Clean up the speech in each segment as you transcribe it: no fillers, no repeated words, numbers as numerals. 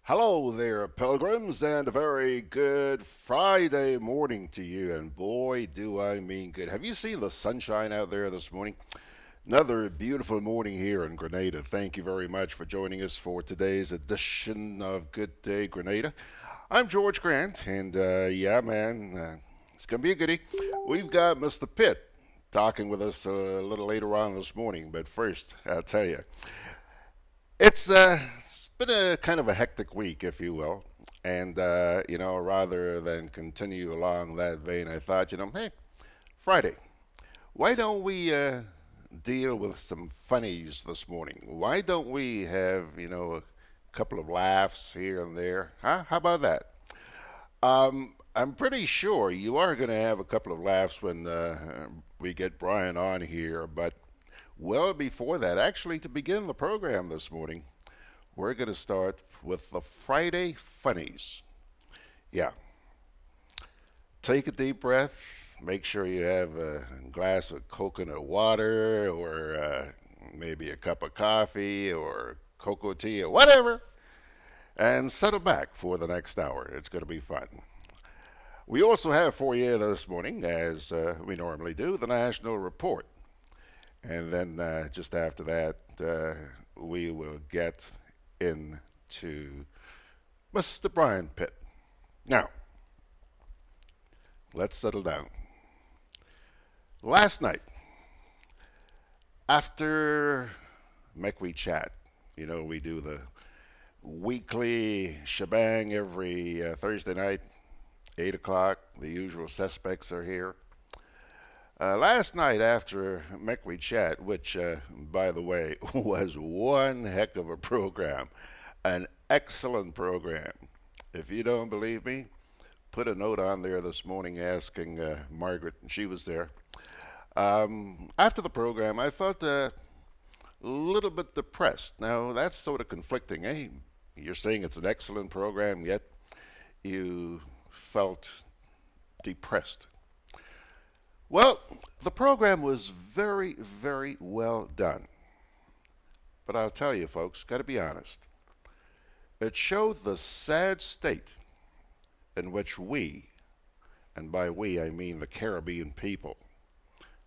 Hello there, pilgrims, and a very good Friday morning to you. And boy, do I mean good. Have you seen the sunshine out there this morning? Another beautiful morning here in Grenada. Thank you very much for joining us for today's edition of Good Day Grenada. I'm George Grant, and yeah, man, it's going to be a goodie. We've got Mr. Pitt talking with us a little later on this morning. But first, I'll tell you, it's been a kind of a hectic week, if you will. And, rather than continue along that vein, I thought, hey, Friday, why don't we deal with some funnies this morning? Why don't we have, a couple of laughs here and there? Huh? How about that? I'm pretty sure you are going to have a couple of laughs when we get Brian on here, but well before that, actually, to begin the program this morning, we're going to start with the Friday Funnies. Yeah, take a deep breath. Make sure you have a glass of coconut water or maybe a cup of coffee or cocoa tea or whatever, and settle back for the next hour. It's going to be fun. We also have for you this morning, as we normally do, the National Report. And then just after that, we will get into Mr. Brian Pitt. Now, let's settle down. Last night, after We Chat, we do the weekly shebang every Thursday night, 8 o'clock. The usual suspects are here. Last night after We Chat, which, by the way, was one heck of a program, an excellent program. If you don't believe me, put a note on there this morning asking Margaret, and she was there. After the program, I felt a little bit depressed. Now, that's sort of conflicting, eh? You're saying it's an excellent program, yet you felt depressed. Well, the program was very, very well done. But I'll tell you, folks, got to be honest. It showed the sad state in which we, and by we I mean the Caribbean people,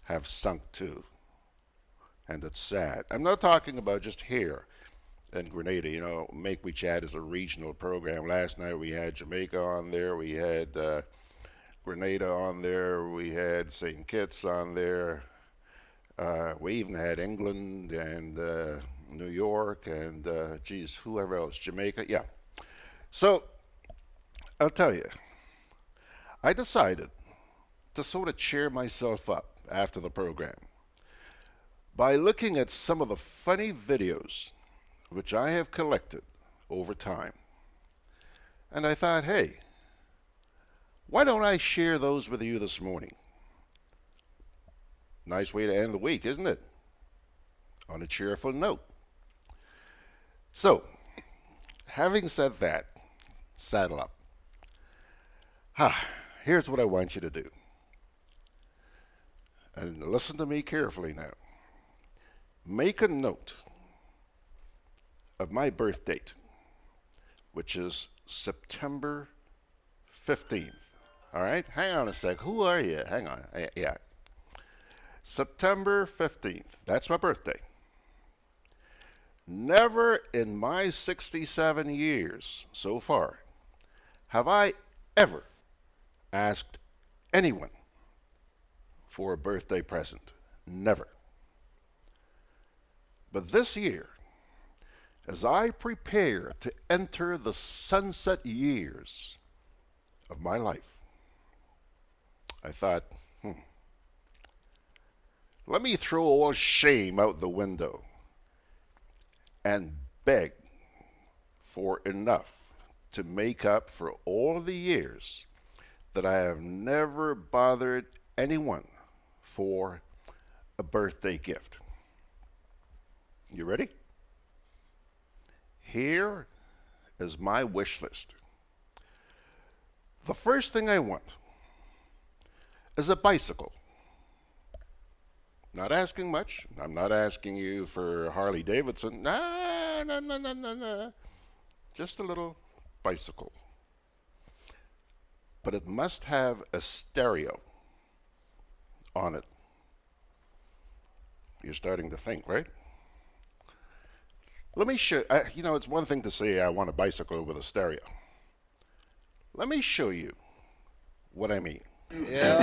have sunk to. And it's sad. I'm not talking about just here in Grenada. We Chat is a regional program. Last night we had Jamaica on there. We had Grenada on there. We had St. Kitts on there. We even had England and New York and, whoever else, Jamaica. Yeah. So I'll tell you, I decided to sort of cheer myself up after the program by looking at some of the funny videos which I have collected over time. And I thought, hey, why don't I share those with you this morning? Nice way to end the week, isn't it? On a cheerful note. So, having said that, saddle up. Here's what I want you to do. And listen to me carefully now. Make a note of my birth date, which is September 15th. All right? Hang on a sec. Who are you? Hang on. Yeah. September 15th. That's my birthday. Never in my 67 years so far have I ever asked anyone for a birthday present. Never. But this year, as I prepare to enter the sunset years of my life, I thought, let me throw all shame out the window and beg for enough to make up for all the years that I have never bothered anyone for a birthday gift. You ready? Here is my wish list. The first thing I want is a bicycle. Not asking much. I'm not asking you for Harley Davidson. No. Just a little bicycle, but it must have a stereo on it. You're starting to think, right? Let me show you know, it's one thing to say I want a bicycle with a stereo. Let me show you what I mean. Yeah,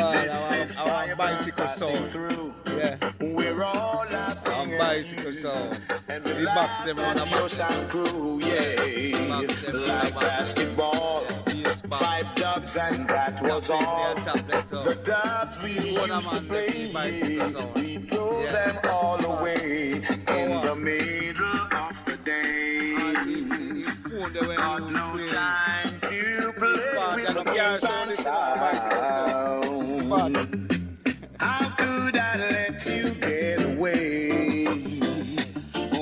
I want bicycle sound. Yeah, We're all laughing bicycle sound. and The box them on a box. crew, yeah, like basketball. Yes, box. 5 dubs and that was all. The dubs we used to play, we throw them all away in the middle of the day. Got no time to play with the band sound. How could I let you get away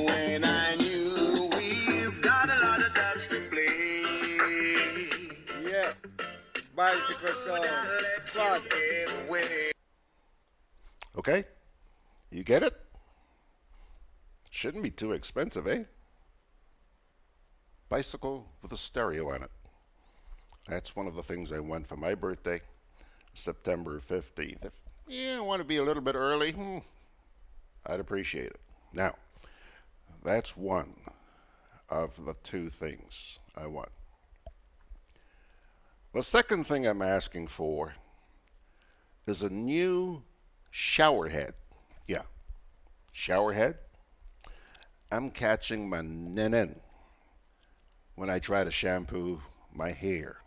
when I knew we've got a lot of dubs to play? Yeah, bicycle sound. Get away. Okay? You get it? Shouldn't be too expensive, eh? Bicycle with a stereo on it. That's one of the things I want for my birthday, September 15th. If you want to be a little bit early, I'd appreciate it. Now, that's one of the 2 things I want. The second thing I'm asking for is a new shower head. Yeah, shower head. I'm catching my nin when I try to shampoo my hair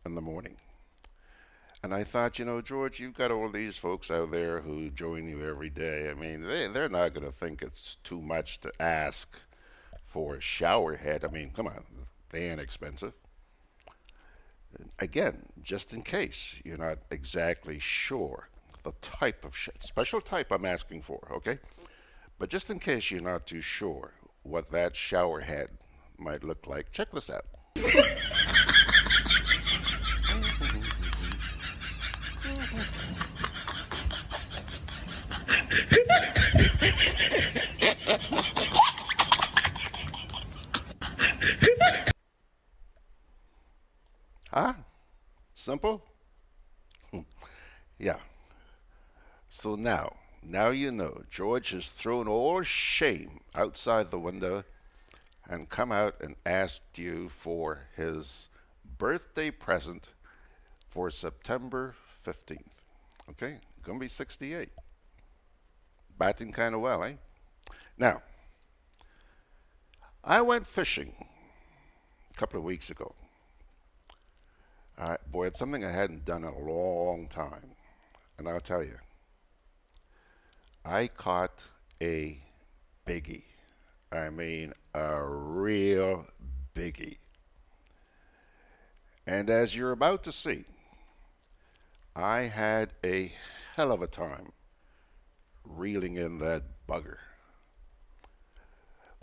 in the morning. And I thought, you know, George, you've got all these folks out there who join you every day. I mean, they're not going to think it's too much to ask for a shower head. I mean, come on, they ain't expensive. Again, just in case you're not exactly sure the type of special type I'm asking for, okay? But just in case you're not too sure what that shower head might look like, check this out. Huh? Simple? Yeah. So now you know George has thrown all shame outside the window and come out and asked you for his birthday present for September 15th. Okay? Gonna be 68. Batting kind of well, eh? Now, I went fishing a couple of weeks ago. Boy, it's something I hadn't done in a long time. And I'll tell you, I caught a biggie. I mean, a real biggie. And as you're about to see, I had a hell of a time reeling in that bugger.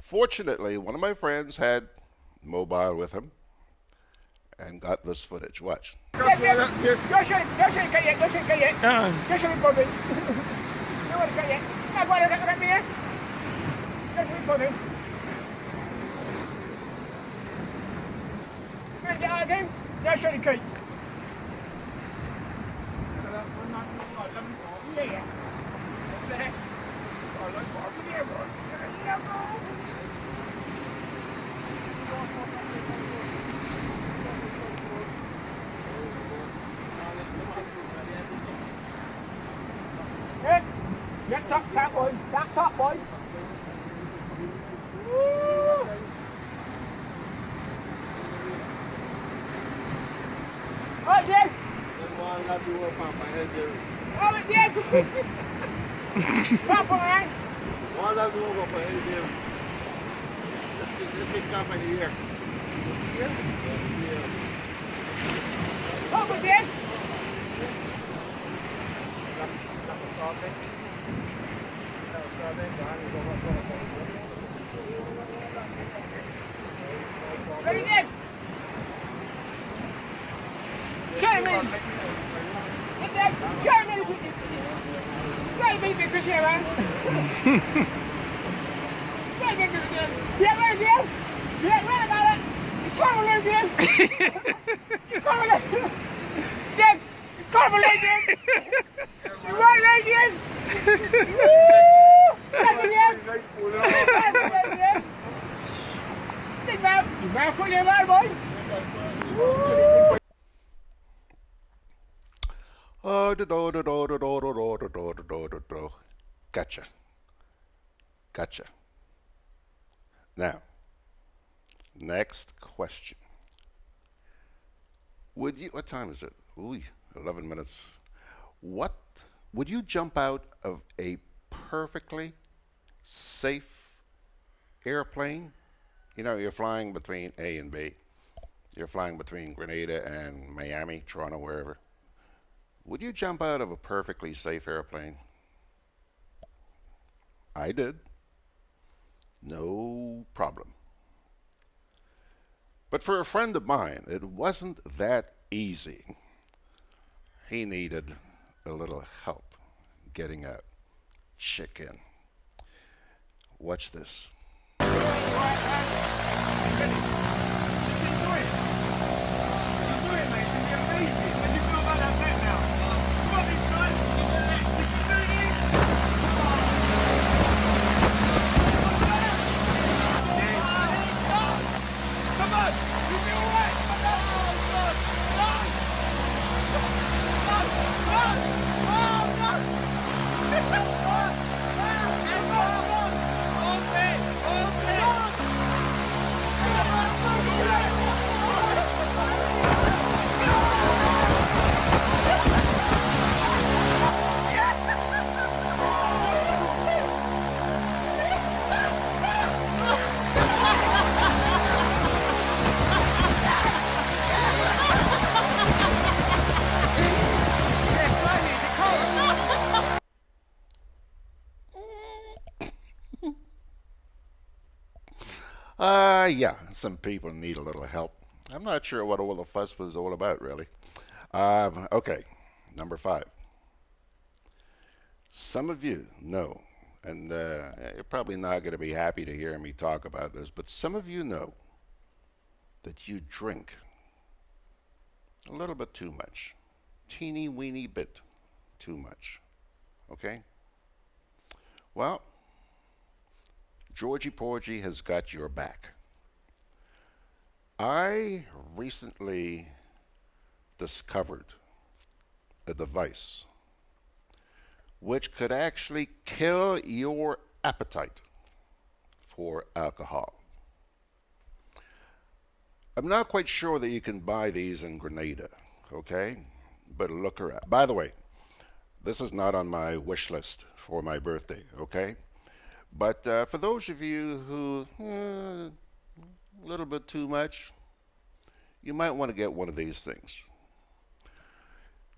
Fortunately, one of my friends had mobile with him and got this footage. Watch. Top top boy, top boy. Oh, yes. Oh, yes. Papa, man. Let's get company here. Papa, yes. Very good. Jeremy. Jeremy. Jeremy, because you're on. Yeah, right there. Yeah, right about it. It's fun with you. Carmelite. Yes. Carmelite. Yes. You right leg. Yes. Woo. That's it. Yes. That's it. Yes. Think about. You better put your man, boy. Oh, do. Gotcha. Gotcha. Now, next question. Would you, what time is it? Ooh, 11 minutes. What, would you jump out of a perfectly safe airplane? You know, you're flying between A and B. You're flying between Grenada and Miami, Toronto, wherever. Would you jump out of a perfectly safe airplane? I did. No problem. But for a friend of mine, it wasn't that easy. He needed a little help getting out. Chicken. Watch this. Yeah, some people need a little help. I'm not sure what all the fuss was all about, really. Okay, number 5. Some of you know, and you're probably not going to be happy to hear me talk about this, but some of you know that you drink a little bit too much. Teeny weeny bit too much. Okay? Well, Georgie Porgy has got your back. I recently discovered a device which could actually kill your appetite for alcohol. I'm not quite sure that you can buy these in Grenada, okay? But look around. By the way, this is not on my wish list for my birthday, okay? But for those of you who, a little bit too much, you might want to get one of these things.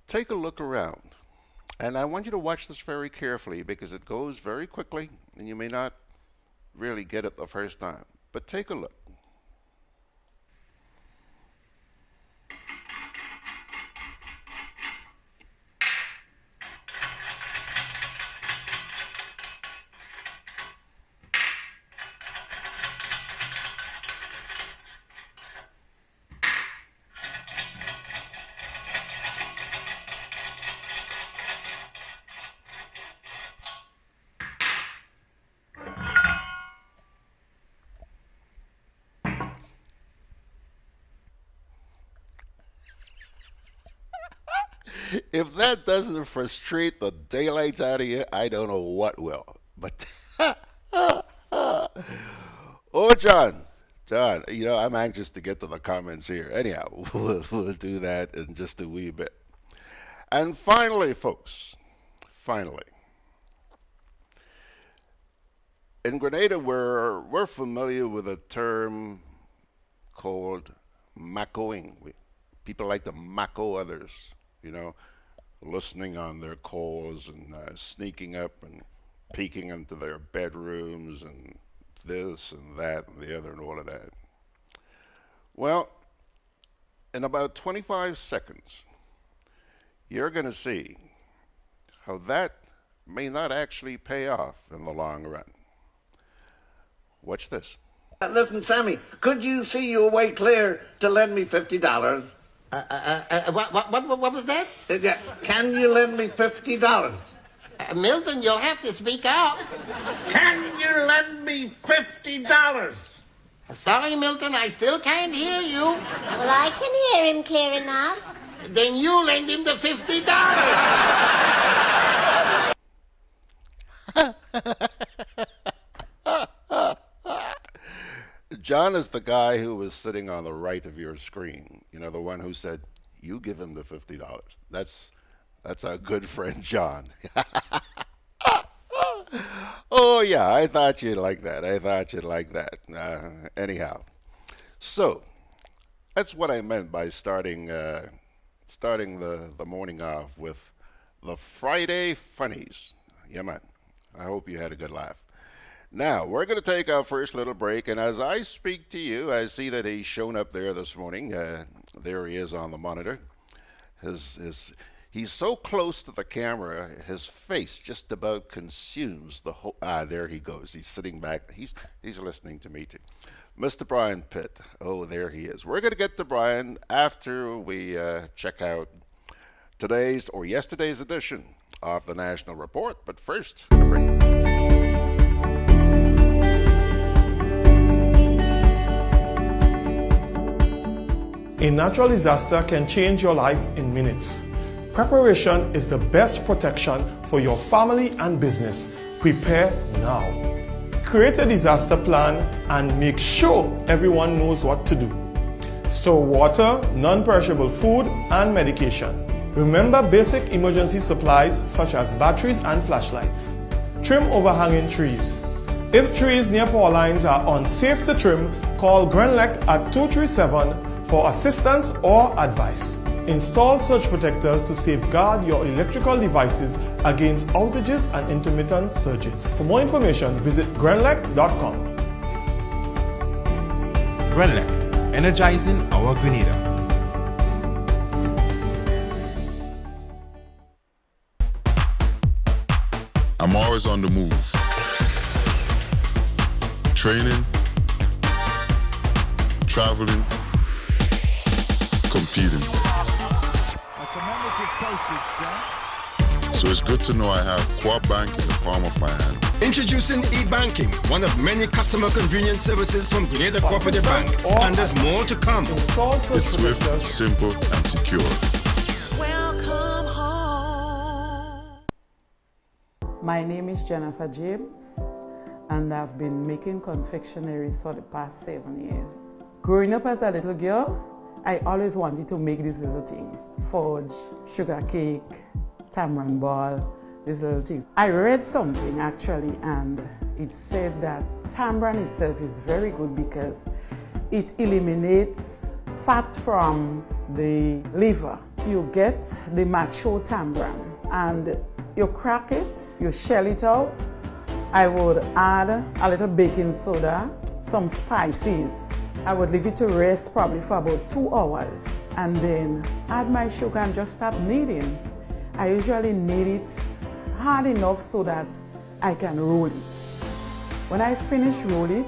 Take a look around. And I want you to watch this very carefully because it goes very quickly and you may not really get it the first time. But take a look. If that doesn't frustrate the daylights out of you, I don't know what will. But, oh, John, you know, I'm anxious to get to the comments here. Anyhow, we'll do that in just a wee bit. And finally, folks, finally, in Grenada, we're familiar with a term called macoing. People like to maco others, you know, listening on their calls and sneaking up and peeking into their bedrooms and this and that and the other and all of that. Well, in about 25 seconds, you're going to see how that may not actually pay off in the long run. Watch this. Listen, Sammy, could you see your way clear to lend me $50? What was that? Yeah, can you lend me $50? Milton, you'll have to speak up. Can you lend me $50? Sorry, Milton, I still can't hear you. Well, I can hear him clear enough. Then you lend him the $50. John is the guy who was sitting on the right of your screen. You know, the one who said, "You give him the $50." That's our good friend John. Oh yeah, I thought you'd like that. Anyhow, so that's what I meant by starting the morning off with the Friday funnies. Yeah, man. I hope you had a good laugh. Now, we're going to take our first little break, and as I speak to you, I see that he's shown up there this morning. There he is on the monitor. He's so close to the camera, his face just about consumes the whole... there he goes. He's sitting back. He's listening to me, too. Mr. Brian Pitt. Oh, there he is. We're going to get to Brian after we check out today's or yesterday's edition of the National Report. But first, a break. A natural disaster can change your life in minutes. Preparation is the best protection for your family and business. Prepare now. Create a disaster plan and make sure everyone knows what to do. Store water, non-perishable food, and medication. Remember basic emergency supplies such as batteries and flashlights. Trim overhanging trees. If trees near power lines are unsafe to trim, call GRENADA at 237 for assistance or advice. Install surge protectors to safeguard your electrical devices against outages and intermittent surges. For more information, visit grenelec.com. GRENADA, energizing our Grenada. I'm always on the move. Training, traveling, competing. So it's good to know I have Quad Bank in the palm of my hand. Introducing e-banking, one of many customer convenience services from Grenada Cooperative Bank, and there's more to come. It's swift, simple, and secure. Welcome home. My name is Jennifer James, and I've been making confectionaries for the past 7 years. Growing up as a little girl, I always wanted to make these little things. Fudge, sugar cake, tamarind ball, these little things. I read something actually, and it said that tamarind itself is very good because it eliminates fat from the liver. You get the mature tamarind and you crack it, you shell it out. I would add a little baking soda, some spices. I would leave it to rest probably for about 2 hours and then add my sugar and just start kneading. I usually knead it hard enough so that I can roll it. When I finish roll it,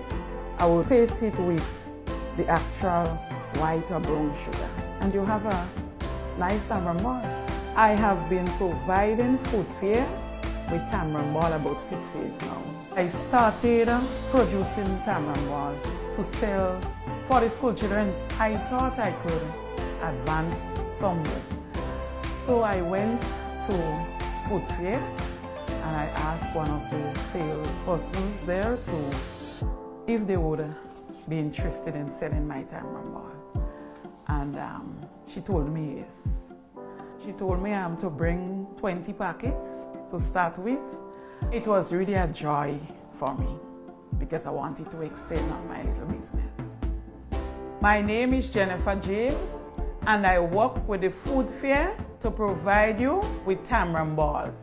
I will paste it with the actual white or brown sugar and you have a nice tamarind ball. I have been providing food fair with tamarind ball about 6 years now. I started producing tamarind ball to sell for the school children. I thought I could advance somewhere. So I went to food fair and I asked one of the sales persons there if they would be interested in selling my tamarind ball. And she told me yes. She told me to bring 20 packets to start with. It was really a joy for me because I wanted to extend on my little business. My name is Jennifer James and I work with the food fair to provide you with tamarind balls.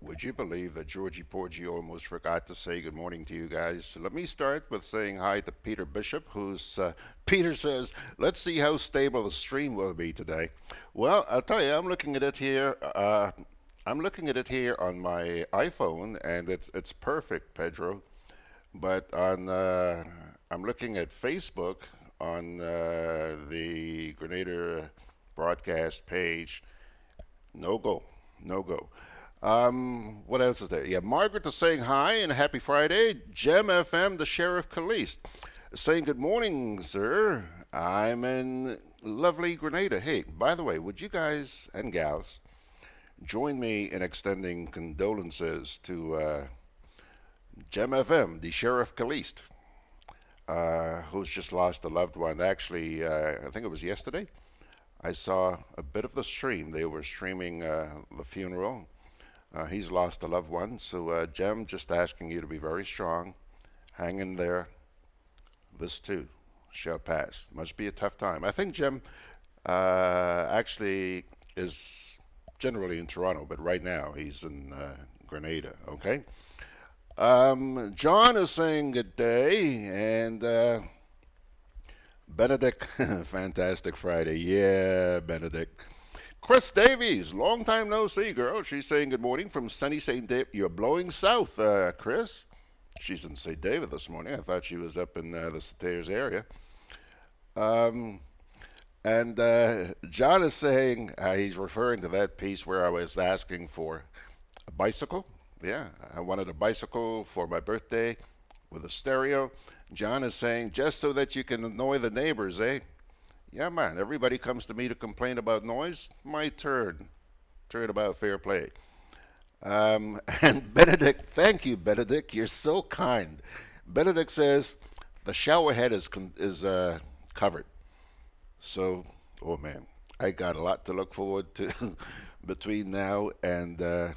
Would Would you believe that Georgie Porgy almost forgot to say good morning to you guys? So let me start with saying hi to Peter Bishop, Peter says, let's see how stable the stream will be today. Well, I'll tell you, I'm looking at it here. I'm looking at it here on my iPhone, and it's perfect, Pedro. But I'm looking at Facebook on the Grenada broadcast page. No go. What else is there? Yeah, Margaret is saying hi and happy Friday. Gem FM, the Sheriff Caliste, saying good morning, sir. I'm in lovely Grenada. Hey, by the way, would you guys and gals join me in extending condolences to Gem FM, the Sheriff Caliste, who's just lost a loved one. Actually, I think it was yesterday. I saw a bit of the stream. They were streaming the funeral. He's lost a loved one. So, Jem, just asking you to be very strong. Hang in there. This too shall pass. Must be a tough time. I think Jem actually is generally in Toronto, but right now he's in Grenada, okay? John is saying good day, and Benedict, fantastic Friday. Yeah, Benedict. Chris Davies, long time no see, girl. She's saying good morning from sunny St. David. You're blowing south, Chris. She's in St. David this morning. I thought she was up in the Stairs area. And John is saying, he's referring to that piece where I was asking for a bicycle. Yeah, I wanted a bicycle for my birthday with a stereo. John is saying, just so that you can annoy the neighbors, eh? Yeah, man, everybody comes to me to complain about noise. My turn. Turn about fair play. And Benedict, thank you, Benedict. You're so kind. Benedict says the shower head is covered. So, oh man, I got a lot to look forward to between now and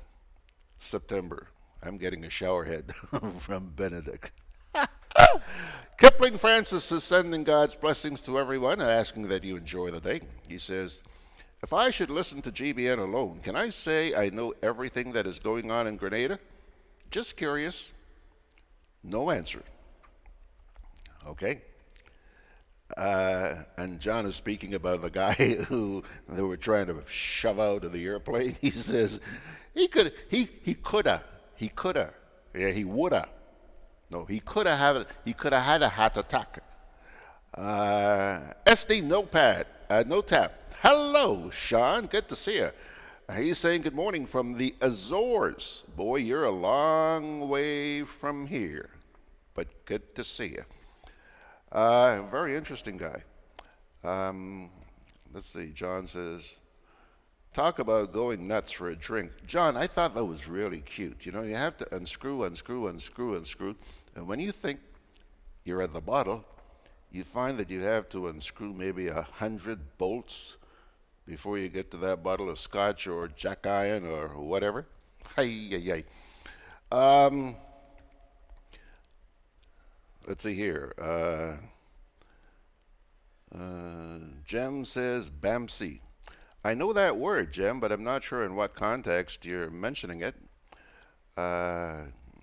September. I'm getting a shower head from Benedict. Kipling Francis is sending God's blessings to everyone and asking that you enjoy the day. He says, if I should listen to GBN alone, can I say I know everything that is going on in Grenada? Just curious. No answer. Okay. And John is speaking about the guy who they were trying to shove out of the airplane. He says, he coulda. Yeah, he woulda. No, he could have had a heart attack. SD Notap. Hello, Sean. Good to see you. He's saying good morning from the Azores. Boy, you're a long way from here, but good to see you. Very interesting guy. Let's see. John says, talk about going nuts for a drink. John, I thought that was really cute. You know, you have to unscrew. And when you think you're at the bottle, you find that you have to unscrew maybe 100 bolts before you get to that bottle of scotch or Jack Iron or whatever. Let's see here. Jem says Bamsi. I know that word, Jem, but I'm not sure in what context you're mentioning it.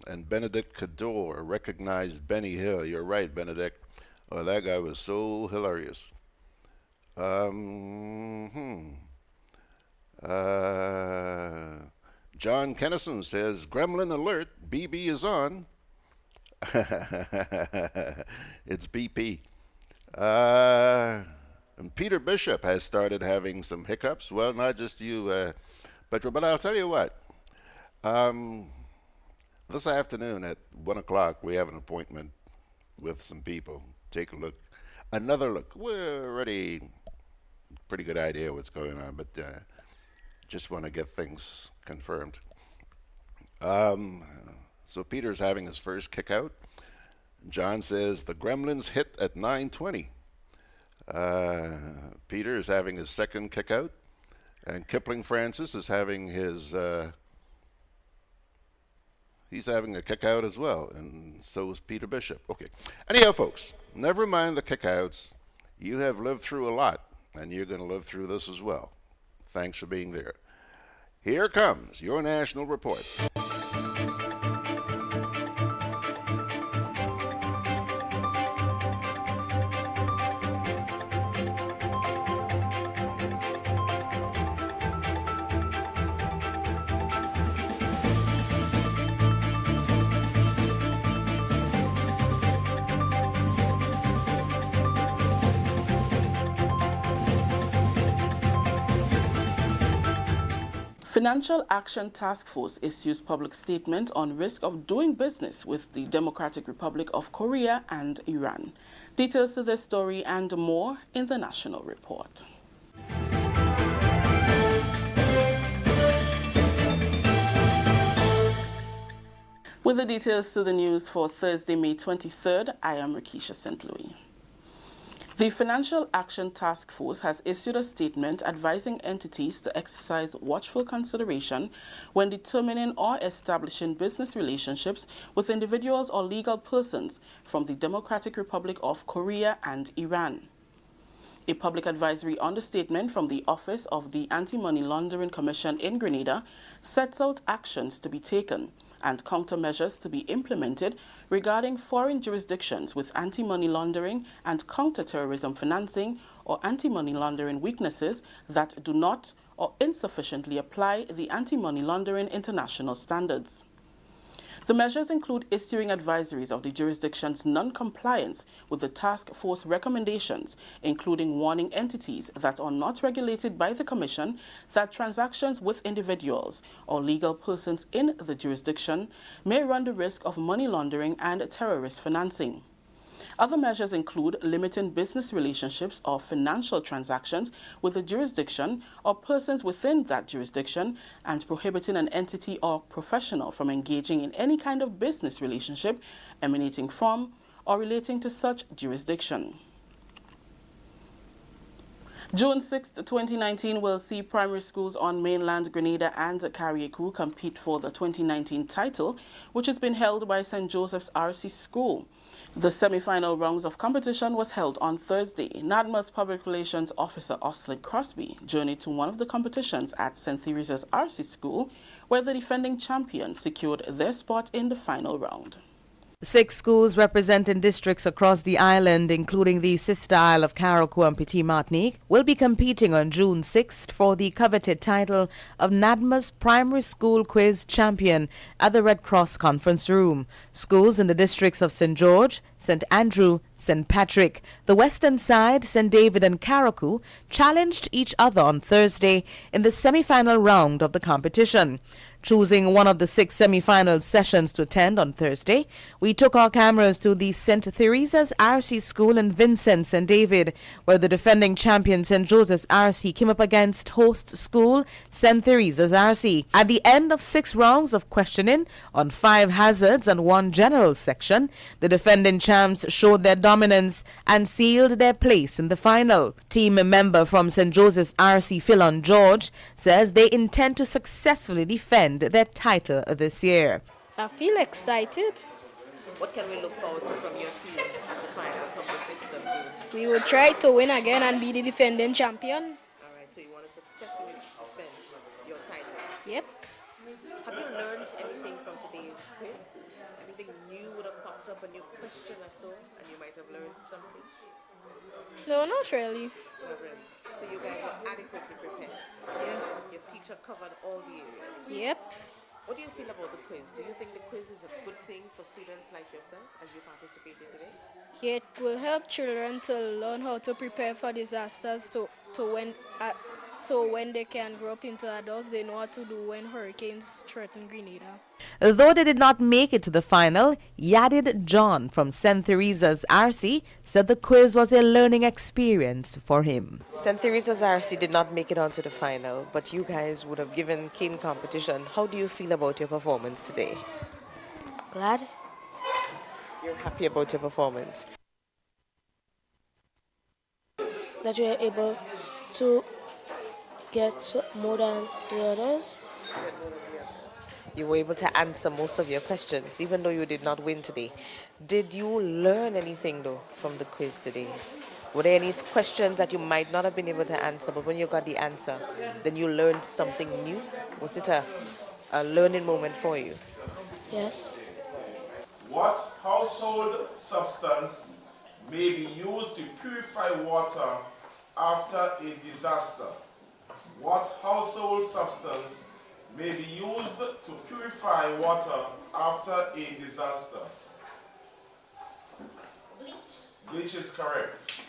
And Benedict Cador recognized Benny Hill. You're right, Benedict. Oh, that guy was so hilarious. John Kennison says, Gremlin alert, BB is on. It's BP. And Peter Bishop has started having some hiccups. Well, not just you, Pedro, but I'll tell you what. This afternoon at 1 o'clock, we have an appointment with some people. Take a look. Another look. We're already pretty good idea what's going on, but just want to get things confirmed. So Peter's having his first kick out. John says the Gremlins hit at 9:20. Peter is having his second kick out, and Kipling Francis is having his he's having a kick out as well, and so is Peter Bishop. Okay. Anyhow, folks, never mind the kick outs. You have lived through a lot, and you're going to live through this as well. Thanks for being there. Here comes your national report. Financial Action Task Force issues public statement on risk of doing business with the Democratic Republic of Korea and Iran. Details to this story and more in the National Report. With the details to the news for Thursday, May 23rd, I am Rakisha St. Louis. The Financial Action Task Force has issued a statement advising entities to exercise watchful consideration when determining or establishing business relationships with individuals or legal persons from the Democratic Republic of Korea and Iran. A public advisory on the statement from the Office of the Anti-Money Laundering Commission in Grenada sets out actions to be taken and countermeasures to be implemented regarding foreign jurisdictions with anti-money laundering and counter-terrorism financing or anti-money laundering weaknesses that do not or insufficiently apply the anti-money laundering international standards. The measures include issuing advisories of the jurisdiction's non-compliance with the task force recommendations, including warning entities that are not regulated by the Commission that transactions with individuals or legal persons in the jurisdiction may run the risk of money laundering and terrorist financing. Other measures include limiting business relationships or financial transactions with the jurisdiction or persons within that jurisdiction and prohibiting an entity or professional from engaging in any kind of business relationship emanating from or relating to such jurisdiction. June 6, 2019 will see primary schools on mainland Grenada and Carriacou compete for the 2019 title, which has been held by St. Joseph's RC School. The semi-final rounds of competition was held on Thursday. NADMA's Public Relations Officer Oslin Crosby journeyed to one of the competitions at St. Theresa's RC School, where the defending champions secured their spot in the final round. 6 schools representing districts across the island, including the sister isle of Carriacou and Petit Martinique, will be competing on June 6th for the coveted title of NADMA's Primary School Quiz Champion at the Red Cross Conference Room. Schools in the districts of St. George, St. Andrew, St. Patrick, the Western Side, St. David and Carriacou challenged each other on Thursday in the semi-final round of the competition. Choosing one of the 6 semi-final sessions to attend on Thursday, we took our cameras to the St. Theresa's RC School in Vincent, St. David, where the defending champion St. Joseph's RC came up against host school St. Theresa's RC. At the end of 6 rounds of questioning on 5 hazards and 1 general section, the defending champs showed their dominance and sealed their place in the final. Team member from St. Joseph's RC, Philon George, says they intend to successfully defend their title this year. I feel excited. What can we look forward to from your team at the final from the 6th of June? We will try to win again and be the defending champion. All right, so you want to successfully defend your titles? Yep. Have you learned anything from today's quiz? Anything new would have popped up, a new question or so, and you might have learned something? No, not really. Not really. So you guys are adequately prepared? Yeah. Your teacher covered all the areas? Yep. What do you feel about the quiz? Do you think the quiz is a good thing for students like yourself as you participated today? Yeah, it will help children to learn how to prepare for disasters so when they can grow up into adults, they know what to do when hurricanes threaten Grenada. Though they did not make it to the final, Yadid John from St. Theresa's RC said the quiz was a learning experience for him. St. Theresa's RC did not make it onto the final, but you guys would have given keen competition. How do you feel about your performance today? Glad. You're happy about your performance? That you are able to get more than the others. You were able to answer most of your questions, even though you did not win today. Did you learn anything, though, from the quiz today? Were there any questions that you might not have been able to answer, but when you got the answer, then you learned something new? Was it a learning moment for you? Yes. What household substance may be used to purify water after a disaster? What household substance may be used to purify water after a disaster? Bleach. Bleach is correct.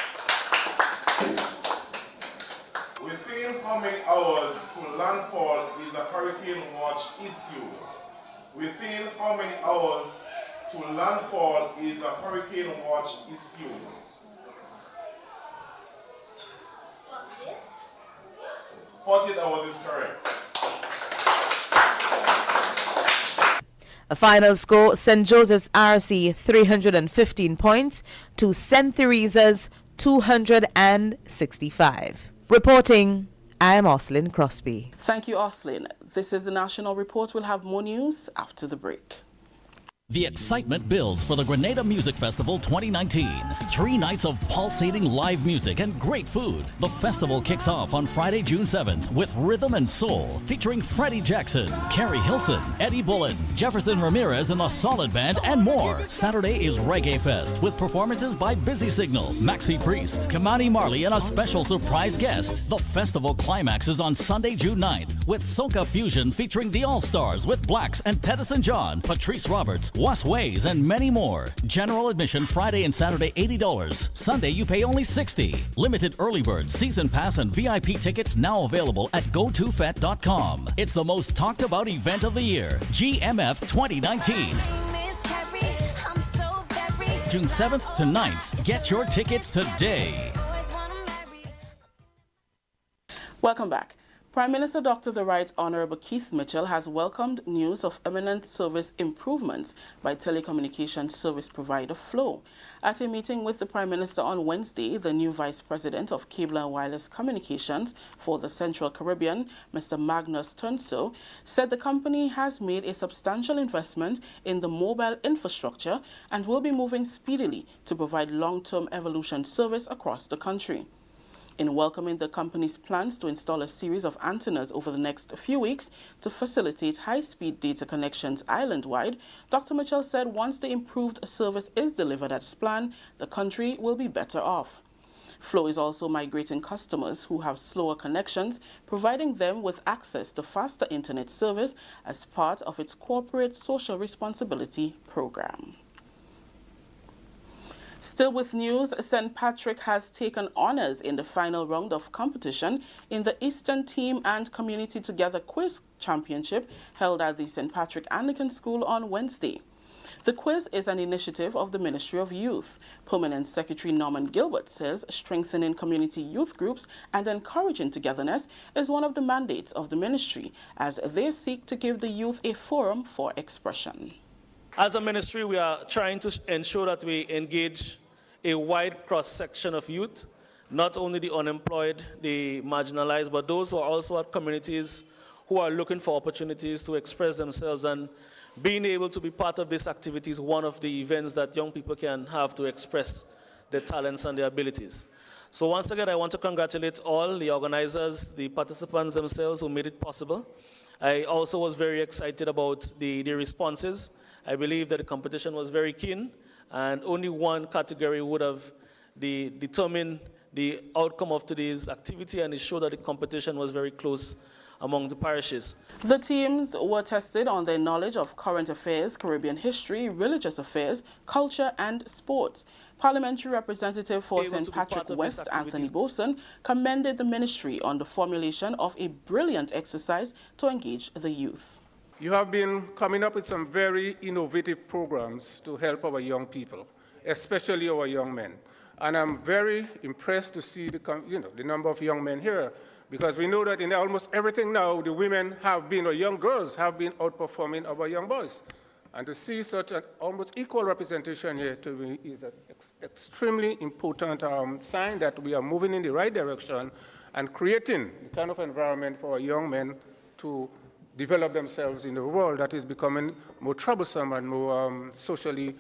Within how many hours to landfall is a hurricane watch issued? Within how many hours to landfall is a hurricane watch issued? 48 hours is correct. A final score, St. Joseph's RC 315 points to St. Teresa's 265. Reporting, I am Oslin Crosby. Thank you, Oslin. This is the National Report. We'll have more news after the break. The excitement builds for the Grenada Music Festival 2019. 3 nights of pulsating live music and great food. The festival kicks off on Friday, June 7th with Rhythm and Soul, featuring Freddie Jackson, Carrie Hilson, Eddie Bullen, Jefferson Ramirez and the Solid Band, and more. Saturday is Reggae Fest with performances by Busy Signal, Maxi Priest, Kamani Marley, and a special surprise guest. The festival climax is on Sunday, June 9th with Soca Fusion featuring the All-Stars with Blacks and Teddyson John, Patrice Roberts, Was Ways, and many more. General admission Friday and Saturday $80. Sunday you pay only $60. Limited early bird, season pass, and VIP tickets now available at GoToFet.com. It's the most talked about event of the year, GMF 2019. June 7th to 9th. Get your tickets today. Welcome back. Prime Minister Dr. The Right Honorable Keith Mitchell has welcomed news of imminent service improvements by telecommunications service provider Flow. At a meeting with the Prime Minister on Wednesday, the new Vice President of Cable and Wireless Communications for the Central Caribbean, Mr. Magnus Tunso, said the company has made a substantial investment in the mobile infrastructure and will be moving speedily to provide long-term evolution service across the country. In welcoming the company's plans to install a series of antennas over the next few weeks to facilitate high-speed data connections island-wide, Dr. Mitchell said once the improved service is delivered as planned, the country will be better off. Flow is also migrating customers who have slower connections, providing them with access to faster internet service as part of its corporate social responsibility program. Still with news, St. Patrick has taken honours in the final round of competition in the Eastern Team and Community Together Quiz Championship held at the St. Patrick Anglican School on Wednesday. The quiz is an initiative of the Ministry of Youth. Permanent Secretary Norman Gilbert says strengthening community youth groups and encouraging togetherness is one of the mandates of the ministry as they seek to give the youth a forum for expression. As a ministry, we are trying to ensure that we engage a wide cross-section of youth, not only the unemployed, the marginalized, but those who are also at communities who are looking for opportunities to express themselves. And being able to be part of this activity is one of the events that young people can have to express their talents and their abilities. So once again, I want to congratulate all the organizers, the participants themselves who made it possible. I also was very excited about the responses. I believe that the competition was very keen, and only one category would have determined the outcome of today's activity, and it showed that the competition was very close among the parishes. The teams were tested on their knowledge of current affairs, Caribbean history, religious affairs, culture, and sports. Parliamentary Representative for St. Patrick West, Anthony Boson, commended the ministry on the formulation of a brilliant exercise to engage the youth. You have been coming up with some very innovative programs to help our young people, especially our young men. And I'm very impressed to see the number of young men here, because we know that in almost everything now, the women have been, or young girls have been outperforming our young boys. And to see such an almost equal representation here to me is an extremely important sign that we are moving in the right direction and creating the kind of environment for our young men to develop themselves in a world that is becoming more troublesome and more socially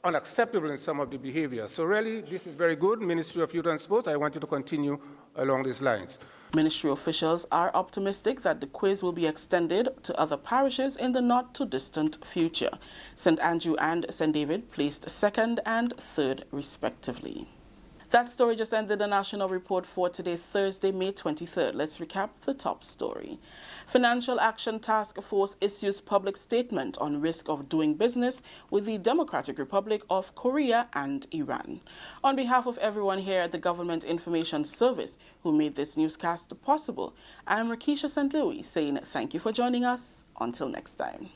unacceptable in some of the behavior. So really, this is very good. Ministry of Youth and Sports, I want you to continue along these lines. Ministry officials are optimistic that the quiz will be extended to other parishes in the not-too-distant future. St. Andrew and St. David placed second and third, respectively. That story just ended the national report for today, Thursday, May 23rd. Let's recap the top story. Financial Action Task Force issues public statement on risk of doing business with the Democratic Republic of Korea and Iran. On behalf of everyone here at the Government Information Service who made this newscast possible, I'm Rakisha St. Louis saying thank you for joining us. Until next time.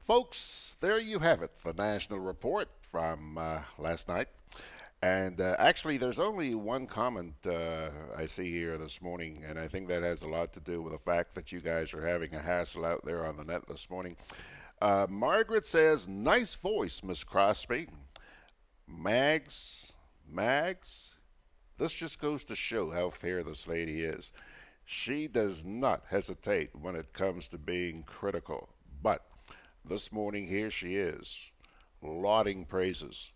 Folks, there you have it, the national report from last night. And actually, there's only one comment I see here this morning, and I think that has a lot to do with the fact that you guys are having a hassle out there on the net this morning. Margaret says, nice voice, Miss Crosby. Mags, this just goes to show how fair this lady is. She does not hesitate when it comes to being critical, but this morning, here she is, lauding praises.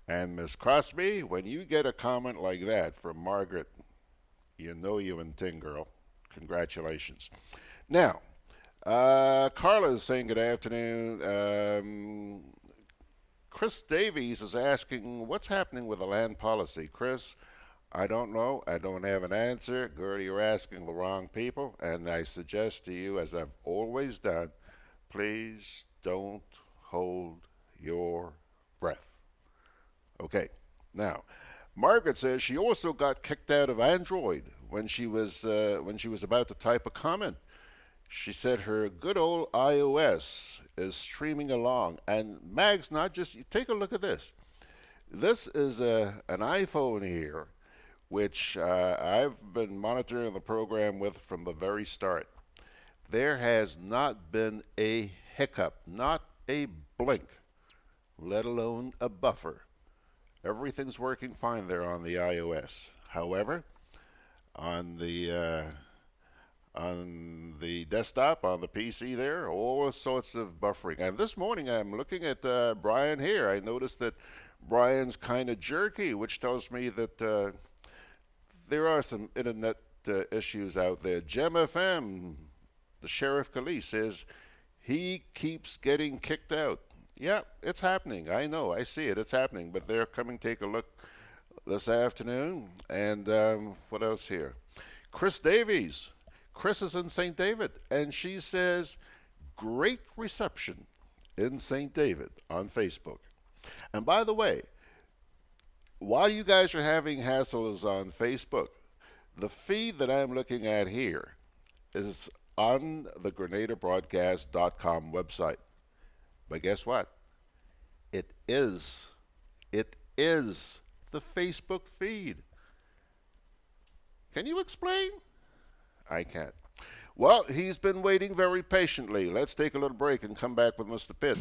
And Miss Crosby, when you get a comment like that from Margaret, you know you in ting, girl. Congratulations. Now, Carla is saying good afternoon. Chris Davies is asking, what's happening with the land policy? Chris, I don't know. I don't have an answer. Girl, you're asking the wrong people. And I suggest to you, as I've always done, please don't hold your breath. Okay, now, Margaret says she also got kicked out of Android when she was about to type a comment. She said her good old iOS is streaming along, and Mags, not just, take a look at this. This is an iPhone here, which I've been monitoring the program with from the very start. There has not been a hiccup, not a blink, let alone a buffer. Everything's working fine there on the iOS. However, on the desktop, on the PC there, all sorts of buffering. And this morning I'm looking at Brian here. I noticed that Brian's kind of jerky, which tells me that there are some internet issues out there. Gem FM, the Sheriff Khalil says he keeps getting kicked out. Yeah, it's happening. I know. I see it. It's happening. But they're coming take a look this afternoon. And what else here? Chris Davies. Chris is in St. David. And she says, great reception in St. David on Facebook. And by the way, while you guys are having hassles on Facebook, the feed that I'm looking at here is on the GrenadaBroadcast.com website. But guess what? It is the Facebook feed. Can you explain? I can't. Well, he's been waiting very patiently. Let's take a little break and come back with Mr. Pitt.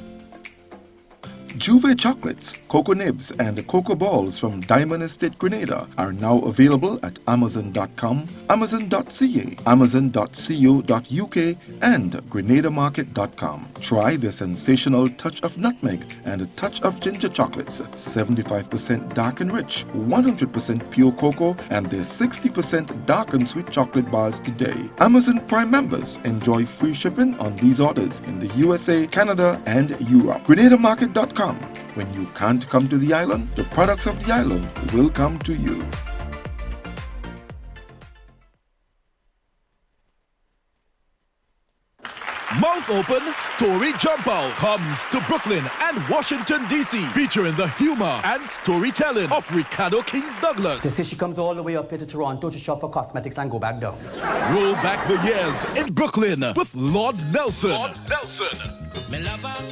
Juve chocolates, cocoa nibs, and cocoa balls from Diamond Estate Grenada are now available at Amazon.com, Amazon.ca, Amazon.co.uk, and GrenadaMarket.com. Try the sensational touch of nutmeg and a touch of ginger chocolates, 75% dark and rich, 100% pure cocoa, and their 60% dark and sweet chocolate bars today. Amazon Prime members enjoy free shipping on these orders in the USA, Canada, and Europe. GrenadaMarket.com. When you can't come to the island, the products of the island will come to you. Mouth Open Story Jump Out comes to Brooklyn and Washington, D.C., featuring the humor and storytelling of Ricardo Kings Douglas. You see, she comes all the way up here to Toronto to shop for cosmetics and go back down. Roll back the years in Brooklyn with Lord Nelson.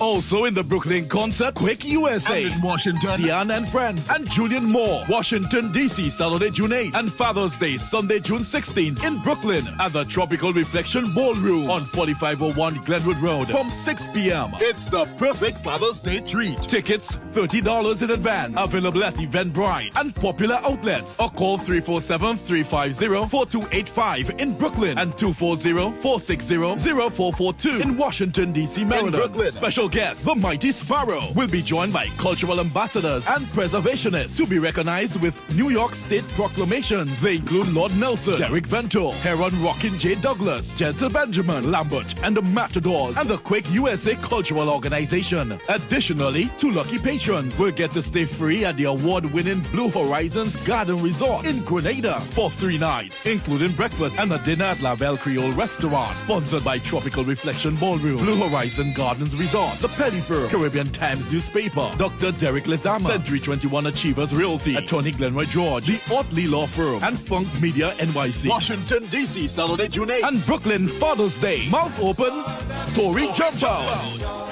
Also in the Brooklyn concert, Quick USA. And in Washington, Diane and Friends and Julian Moore. Washington, D.C., Saturday, June 8th. And Father's Day, Sunday, June 16th. In Brooklyn at the Tropical Reflection Ballroom on 4501 Glenwood Road from 6 p.m. It's the perfect Father's Day treat. Tickets, $30 in advance. Available at Eventbrite and popular outlets. Or call 347-350-4285 in Brooklyn and 240-460-0442 in Washington, D.C., Maryland. In Brooklyn, special guest, the Mighty Sparrow, will be joined by cultural ambassadors and preservationists to be recognized with New York State proclamations. They include Lord Nelson, Derek Vento, Heron Rockin' J. Douglas, Gentle Benjamin, Lambert, and the Matadors, and the Quake USA Cultural Organization. Additionally, 2 lucky patrons will get to stay free at the award-winning Blue Horizons Garden Resort in Grenada for 3 nights, including breakfast and a dinner at La Belle Creole Restaurant, sponsored by Tropical Reflection Ballroom, Blue Horizon Gardens Resort, The Penny Firm, Caribbean Times Newspaper, Dr. Derek Lezama, Century 21 Achievers Realty, Attorney Glenroy George, The Otley Law Firm, and Funk Media NYC. Washington, D.C., Saturday, June 8th. And Brooklyn, Father's Day. Mouth Open, Story Jump Out.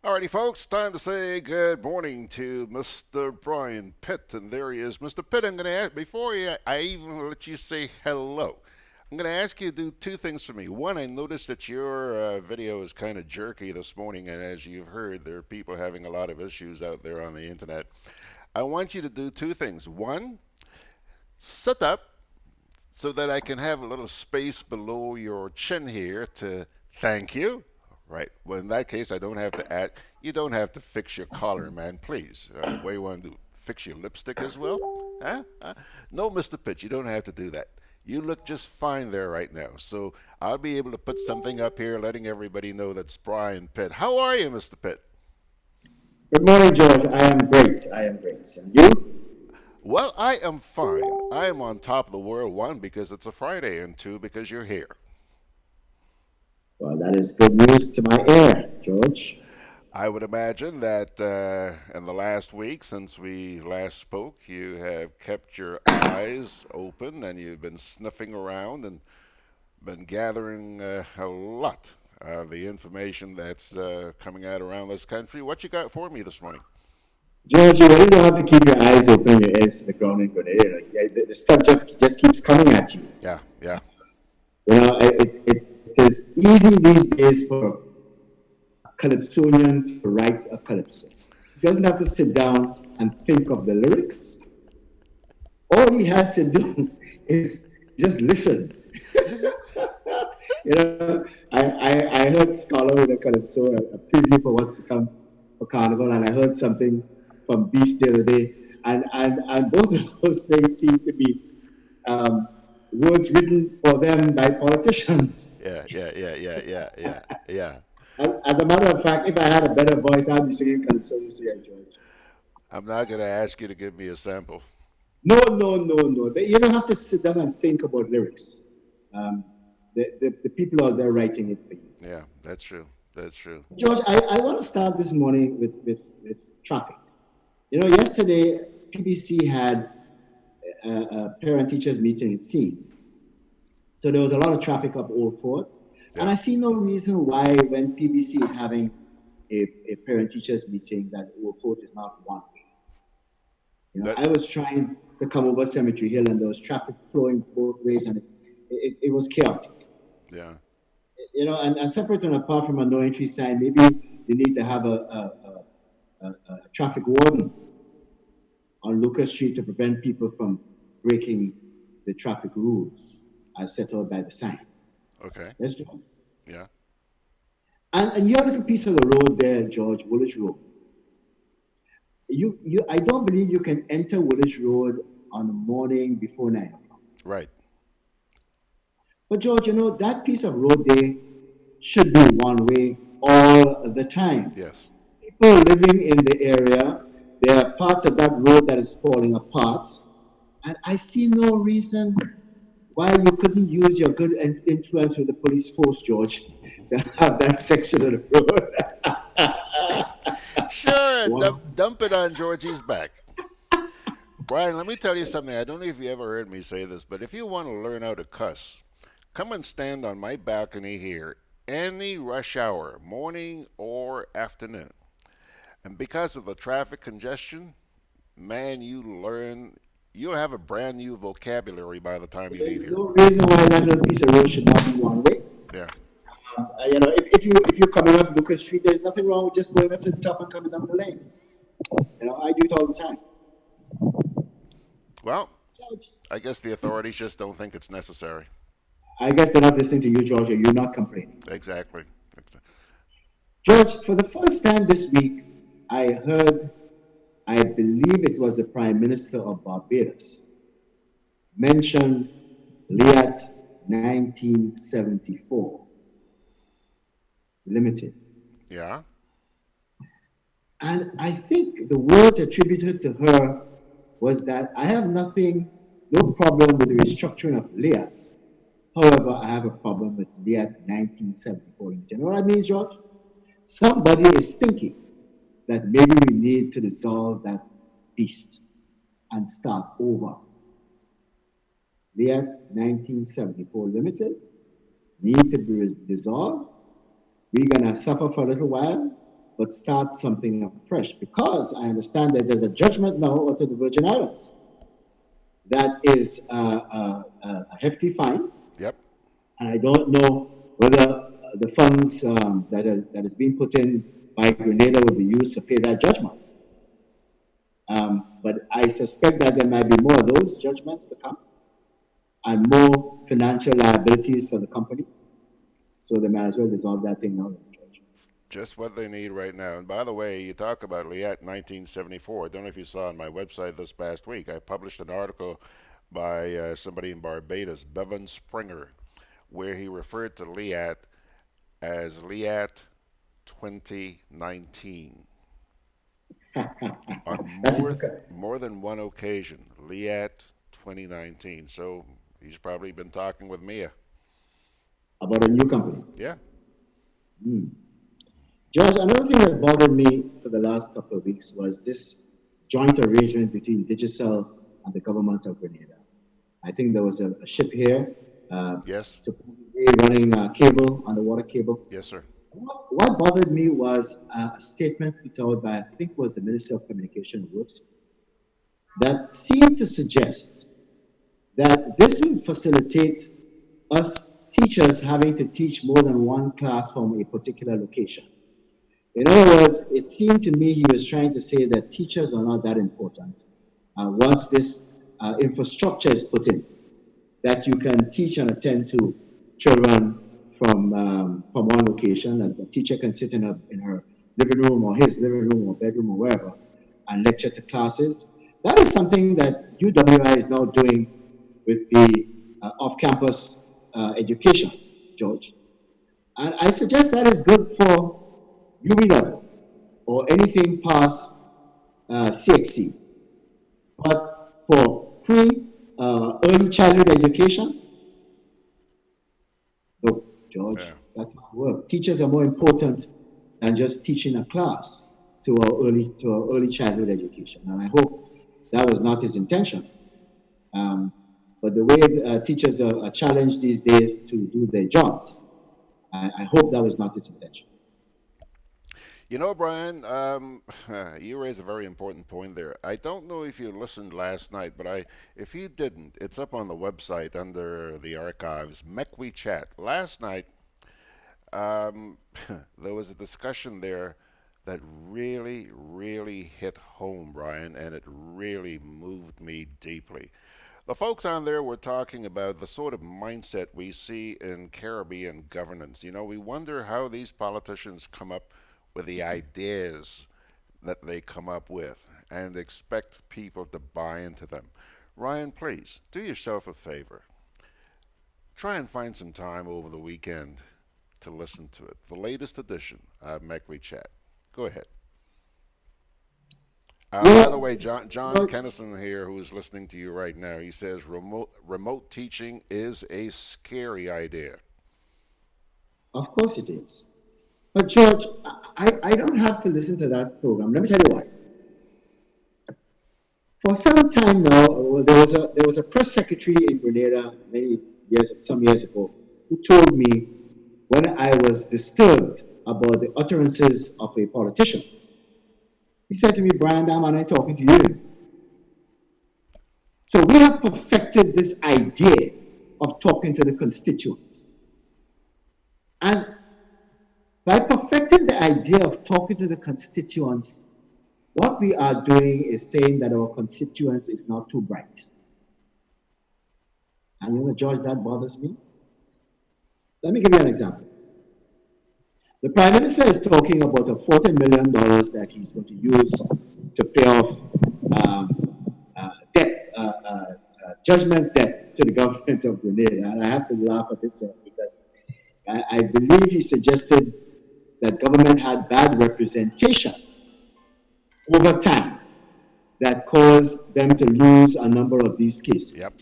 Alrighty, folks, time to say good morning to Mr. Brian Pitt, and there he is. Mr. Pitt, I'm going to ask, before I even let you say hello, I'm going to ask you to do 2 things for me. One, I noticed that your video is kind of jerky this morning, and as you've heard, there are people having a lot of issues out there on the internet. I want you to do 2 things. One, sit up so that I can have a little space below your chin here to thank you. Right. Well, in that case, I don't have to add. You don't have to fix your collar, man. Please. What do you want to do? Fix your lipstick as well? Huh? No, Mr. Pitt, you don't have to do that. You look just fine there right now. So I'll be able to put something up here letting everybody know that's Brian Pitt. How are you, Mr. Pitt? Good morning, George. I am great. And you? Well, I am fine. I am on top of the world, 1, because it's a Friday, and 2, because you're here. Well, that is good news to my ear, George. I would imagine that in the last week since we last spoke, you have kept your eyes open and you've been sniffing around and been gathering a lot of the information that's coming out around this country. What you got for me this morning? George, you really don't have to keep your eyes open, your ears to the ground in Grenada. The stuff just keeps coming at you. Yeah. You know, it is easy these days for a calypsonian to write a calypso. He doesn't have to sit down and think of the lyrics. All he has to do is just listen. You know, I heard Scholar with a calypso, a preview for what's to come for Carnival, and I heard something from Beast the other day, and both of those things seem to be words written for them by politicians. Yeah. As a matter of fact, if I had a better voice, I'd be singing calypso this year, George. I'm not going to ask you to give me a sample. No. You don't have to sit down and think about lyrics. The people out there writing it for you. Yeah, that's true. George, I want to start this morning with traffic. You know, yesterday, PBC had a parent-teachers meeting, it seemed. So there was a lot of traffic up Old Fort. Yeah. And I see no reason why when PBC is having a parent-teachers meeting that Old Fort is not one way. You know, I was trying to come over Cemetery Hill and there was traffic flowing both ways and it was chaotic. Yeah. You know, and separate and apart from a no entry sign, maybe you need to have a traffic warden on Lucas Street to prevent people from breaking the traffic rules as set out by the sign. Okay. That's George. Yeah. And your little piece of the road there, George, Woolwich Road. I don't believe you can enter Woolwich Road on the morning before 9 o'clock. Right. But George, you know, that piece of road there should be one way all the time. Yes. People living in the area, there are parts of that road that is falling apart. And I see no reason why you couldn't use your good influence with the police force, George, to have that section of the road. Sure, Wow. dump it on Georgie's back. Brian, let me tell you something. I don't know if you ever heard me say this, but if you want to learn how to cuss, come and stand on my balcony here any rush hour, morning or afternoon. And because of the traffic congestion, man, you'll have a brand new vocabulary by the time you leave There's here. no reason why that little piece of road should not be one way. Yeah. If you're coming up Lucas Street, there's nothing wrong with just going up to the top and coming down the lane. I do it all the time. Well, I guess the authorities just don't think it's necessary. I guess they're not listening to you, George, or you're not complaining. Exactly. George, for the first time this week, I believe it was the Prime Minister of Barbados, mention Liat 1974 Limited. Yeah. And I think the words attributed to her was that I have no problem with the restructuring of Liat. However, I have a problem with Liat 1974 Limited. You know what that means, George? Somebody is thinking that maybe we need to dissolve that beast and start over. Liat 1974 Limited need to be dissolved. We're going to suffer for a little while, but start something afresh, because I understand that there's a judgment now out of the Virgin Islands that is a hefty fine. Yep. And I don't know whether the funds that is being put in by Grenada will be used to pay that judgment. But I suspect that there might be more of those judgments to come and more financial liabilities for the company. So they might as well dissolve that thing now. Just what they need right now. And by the way, you talk about Liat 1974. I don't know if you saw on my website this past week, I published an article by somebody in Barbados, Bevan Springer, where he referred to Liat as Liat 2019. On more than one occasion, Liat 2019. So he's probably been talking with Mia. About a new company? Yeah. George, another thing that bothered me for the last couple of weeks was this joint arrangement between Digicel and the government of Grenada. I think there was a ship here, yes, supposedly running cable, underwater cable. Yes, sir. What bothered me was a statement put out by, I think it was the Minister of Communication and Works, that seemed to suggest that this will facilitate us teachers having to teach more than one class from a particular location. In other words, it seemed to me he was trying to say that teachers are not that important. Once this infrastructure is put in, that you can teach and attend to children from one location, and the teacher can sit in her living room or his living room or bedroom or wherever and lecture to classes. That is something that UWI is now doing with the off-campus education, George. And I suggest that is good for UB level or anything past CXC. But for early childhood education, no, George, that can't work. Teachers are more important than just teaching a class to our early childhood education. And I hope that was not his intention. But the way teachers are challenged these days to do their jobs, I hope that was not his intention. You know, Brian, you raise a very important point there. I don't know if you listened last night, but if you didn't, it's up on the website under the archives, MECWE Chat. Last night, there was a discussion there that really, really hit home, Brian, and it really moved me deeply. The folks on there were talking about the sort of mindset we see in Caribbean governance. You know, we wonder how these politicians come up with the ideas that they come up with and expect people to buy into them. Ryan, please, do yourself a favor. Try and find some time over the weekend to listen to it. The latest edition of MECWE Chat. Go ahead. By the way, John Kennison here, who is listening to you right now, he says remote teaching is a scary idea. Of course it is. But George, I don't have to listen to that program. Let me tell you why. For some time now, there was a press secretary in Grenada some years ago, who told me when I was disturbed about the utterances of a politician. He said to me, Brian, am I talking to you? So we have perfected this idea of talking to the constituents. And by perfecting the idea of talking to the constituents, what we are doing is saying that our constituents is not too bright. And you know, George, that bothers me. Let me give you an example. The Prime Minister is talking about a $40 million that he's going to use to pay off judgment debt to the government of Grenada. And I have to laugh at this because I believe he suggested that government had bad representation over time that caused them to lose a number of these cases. Yep.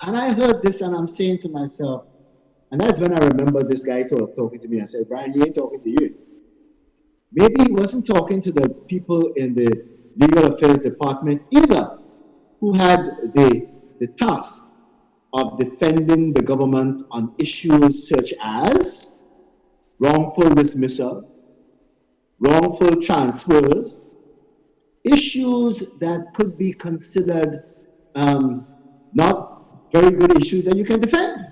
And I heard this and I'm saying to myself, and that's when I remember this guy talking to me. I said, Brian, he ain't talking to you. Maybe he wasn't talking to the people in the legal affairs department either, who had the task of defending the government on issues such as wrongful dismissal, wrongful transfers, issues that could be considered not very good issues that you can defend.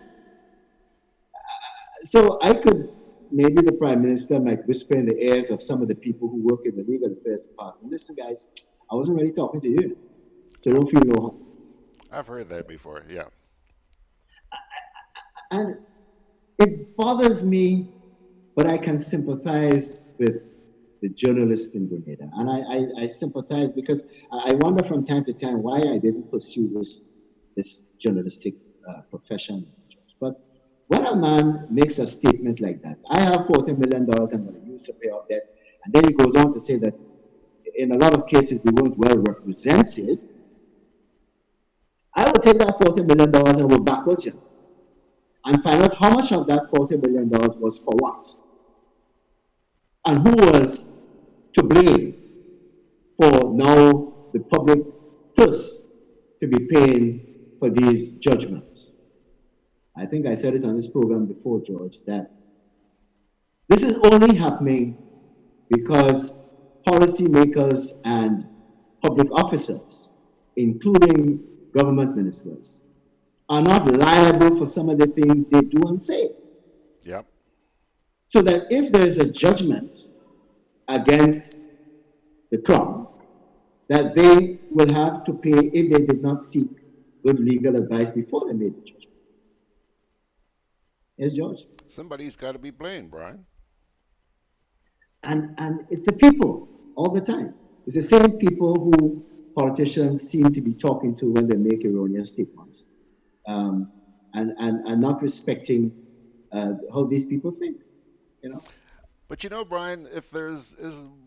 So I could, maybe the Prime Minister might whisper in the ears of some of the people who work in the legal affairs department, listen guys, I wasn't really talking to you, so don't feel no harm. I've heard that before, yeah. And it bothers me, but I can sympathize with the journalists in Grenada. And I sympathize because I wonder from time to time why I didn't pursue this journalistic profession. But when a man makes a statement like that, I have $40 million I'm going to use to pay off debt, and then he goes on to say that in a lot of cases we weren't well represented, I will take that $40 million and go backwards here and find out how much of that $40 million was for what, and who was to blame for now the public purse to be paying for these judgments. I think I said it on this program before, George, that this is only happening because policymakers and public officers, including government ministers, are not liable for some of the things they do and say. Yep. So that if there is a judgment against the Crown, that they will have to pay if they did not seek good legal advice before they made the judgment. Yes, George? Somebody's got to be blamed, Brian. And it's the people all the time. It's the same people who politicians seem to be talking to when they make erroneous statements, and not respecting how these people think, you know. But you know, Brian, if is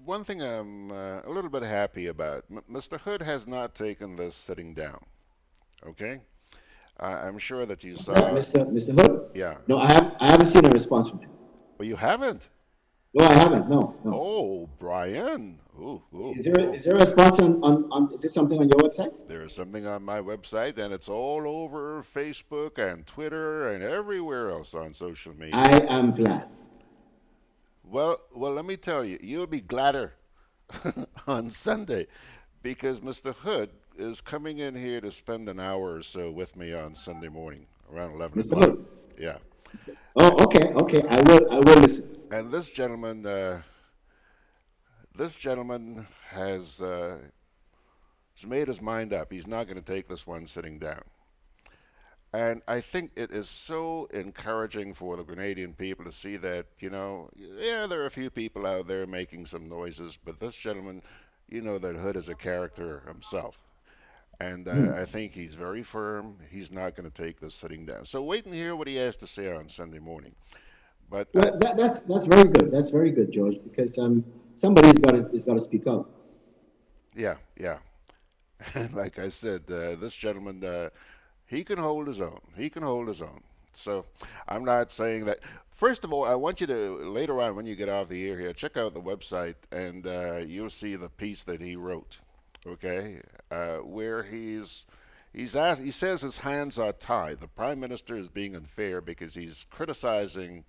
one thing I'm a little bit happy about, Mr. Hood has not taken this sitting down. Okay, I'm sure that you saw Mr. Hood. Yeah. No, I haven't seen a response from him. Well, you haven't. No, I haven't. No. Oh, Brian. Ooh. Is there a response on? Is there something on your website? There is something on my website, and it's all over Facebook and Twitter and everywhere else on social media. I am glad. Well, let me tell you, you'll be gladder on Sunday because Mr. Hood is coming in here to spend an hour or so with me on Sunday morning around 11 Mr. o'clock. Hood. Yeah. Oh, okay. I will listen. And this gentleman has made his mind up. He's not going to take this one sitting down. And I think it is so encouraging for the Grenadian people to see that, you know, yeah, there are a few people out there making some noises, but this gentleman, you know, that Hood is a character himself. And I think he's very firm. He's not going to take this sitting down. So wait and hear what he has to say on Sunday morning. But that's very good. That's very good, George, because somebody's got to speak up. Yeah, yeah. And like I said, this gentleman, he can hold his own. He can hold his own. So I'm not saying that. First of all, I want you to later on when you get off the air here, check out the website and you'll see the piece that he wrote. Okay, where he says his hands are tied. The prime minister is being unfair because he's criticizing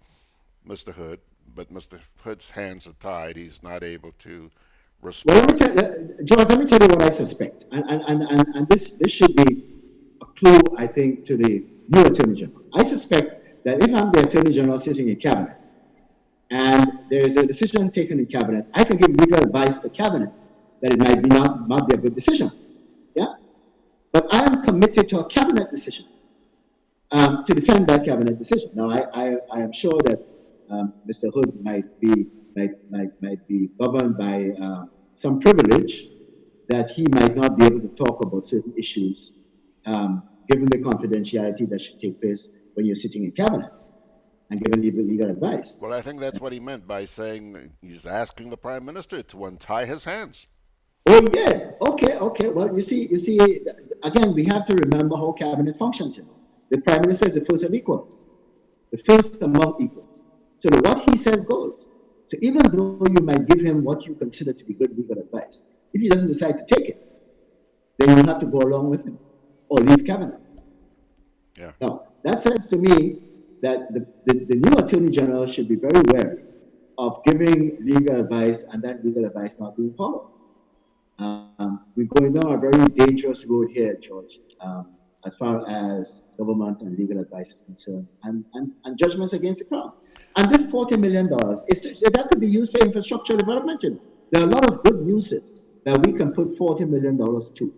Mr. Hood, but Mr. Hood's hands are tied. He's not able to Well, let me respond. George, let me tell you what I suspect. And this should be a clue, I think, to the new Attorney General. I suspect that if I'm the Attorney General sitting in Cabinet and there is a decision taken in Cabinet, I can give legal advice to Cabinet that it might not be a good decision. Yeah? But I am committed to a Cabinet decision, to defend that Cabinet decision. Now, I am sure that Mr. Hood might be governed by some privilege that he might not be able to talk about certain issues, given the confidentiality that should take place when you're sitting in Cabinet and giving legal advice. Well, I think that's what he meant by saying he's asking the prime minister to untie his hands. Oh, yeah. Okay. Well, you see, again, we have to remember how Cabinet functions. The Prime Minister is the first of equals, the first among equals. So what he says goes. So even though you might give him what you consider to be good legal advice, if he doesn't decide to take it, then you have to go along with him or leave Cabinet. Yeah. Now, that says to me that the new Attorney General should be very wary of giving legal advice and that legal advice not being followed. We're going down a very dangerous road here, George, as far as government and legal advice is concerned, and judgments against the crown. And this $40 million, that could be used for infrastructure development. There are a lot of good uses that we can put $40 million to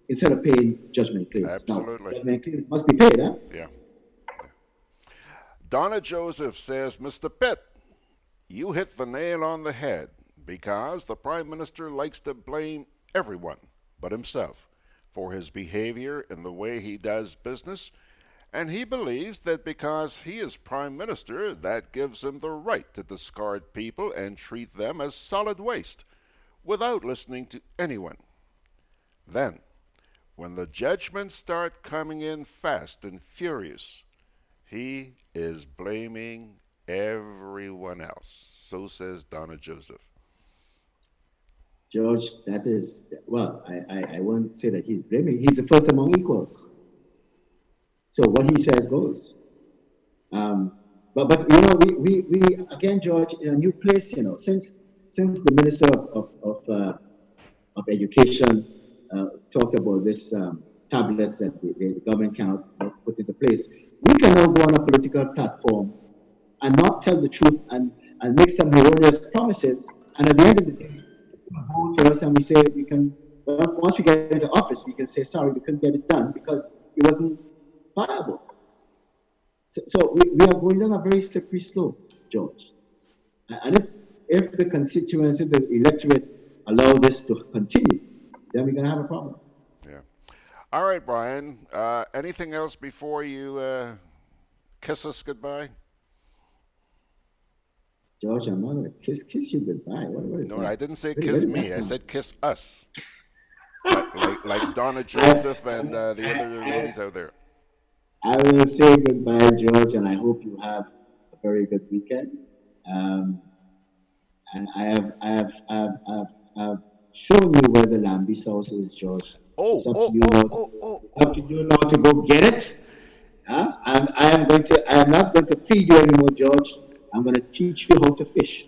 instead of paying judgment claims. Absolutely. Now, judgment claims must be paid, huh? Yeah. Donna Joseph says, Mr. Pitt, you hit the nail on the head because the Prime Minister likes to blame everyone but himself for his behavior and the way he does business, and he believes that because he is Prime Minister, that gives him the right to discard people and treat them as solid waste without listening to anyone. Then, when the judgments start coming in fast and furious, he is blaming everyone else. So says Donna Joseph. George, that is, well, I won't say that he's blaming. He's the first among equals. So what he says goes. But you know, we again, George, in a new place, you know, since the Minister of Education talked about this tablets that the government cannot put into place, we can now go on a political platform and not tell the truth and make some erroneous promises, and at the end of the day, vote for us and we say we can, once we get into office, we can say, sorry, we couldn't get it done because it wasn't viable. So we are going down a very slippery slope, George. And if the constituents, if the electorate allow this to continue, then we're going to have a problem. Yeah. All right, Brian. Anything else before you kiss us goodbye? George, I'm not going to kiss you goodbye. What is No, that? I didn't say kiss me. I said kiss us. like Donna Joseph and the other ladies out there. I will say goodbye, George, and I hope you have a very good weekend. And I have shown you where the Lambie sauce is, George. It's up to you now to go get it. Huh? I am not going to feed you anymore, George. I'm going to teach you how to fish.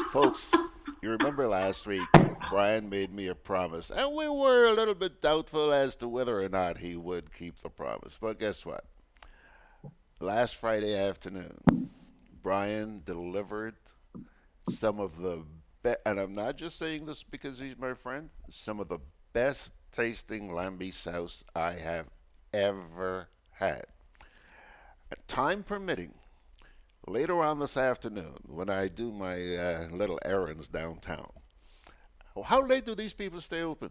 Folks, you remember last week, Brian made me a promise, and we were a little bit doubtful as to whether or not he would keep the promise. But guess what? Last Friday afternoon, Brian delivered some of the best, and I'm not just saying this because he's my friend, some of the best tasting Lambie sauce I have ever had. Time permitting, later on this afternoon, when I do my little errands downtown, how late do these people stay open?